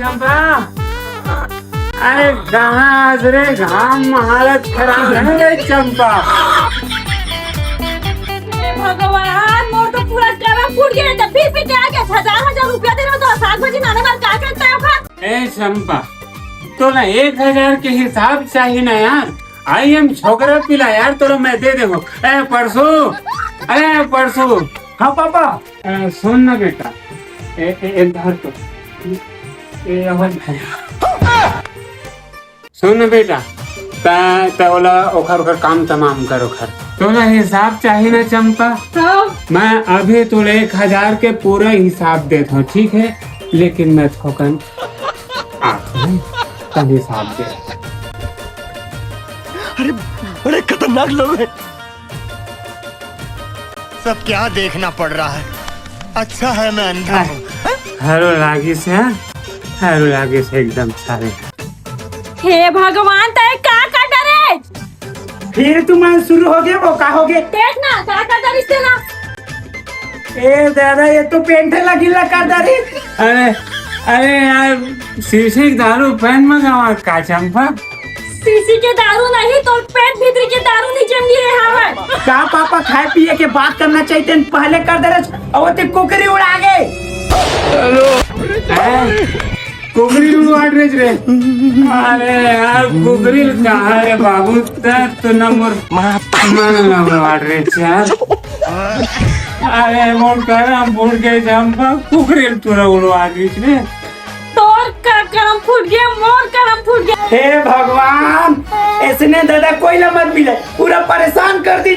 चंपा, अरे कहाँ रे, घाम हालत खराब है रे चंपा। भगवान, मोर तो पूरा गला फूट गया। जब फिर के आगे 1000 रुपया दे रहा तो साग भाजी लाने वाला क्या करता है फिर? ए चंपा, तो ना 1000 के हिसाब चाहिए ना यार। आई एम छोकरा पिला यार, तो मैं दे देंगे। ए परसों। हाँ पापा। सुन ना बेटा, एक धर तो सुन बेटा, तोला ओखर काम तमाम करो खर। तोला हिसाब चाहिए ना चंपा? मैं अभी तोले 1000 के पूरा हिसाब देता हूँ, ठीक है? लेकिन मैं थोकन तब हिसाब दे। अरे बड़े खतरनाक लोग हैं। सब क्या देखना पड़ रहा है। अच्छा है मैं अंधा हूँ। हरो लागी से एकदम सारे। हे भगवान, तय का डरे? फिर तुम्हारे शुरू हो गया, वो का हो गया? देख ना का डरिस ना। ए दादा, ये तो पेंट लगी लगा दारी। अरे यार, शीशे की दारू पहन में गवा का चंपा। सीसी के दारू नहीं तो पेट भीतर के दारू नीचे गिरे हवे। का पापा, खाए पिए के बात करना चाहिए, पहले कर दे रहे और ते कुकरी उड़ा गए। कुकरी उड़ा रे। अरे यार, कुकरी कहाँ है बाबू? तो नंबर उड़ा रे यार। अरे मोर करम फूट गए चंपा, कुकरी तुरा उड़वा रे। तोर का करम फूट गया, मोर करम फूट गया। हे भगवान, ऐसने दादा कोई मत मिले, पूरा परेशान कर दी।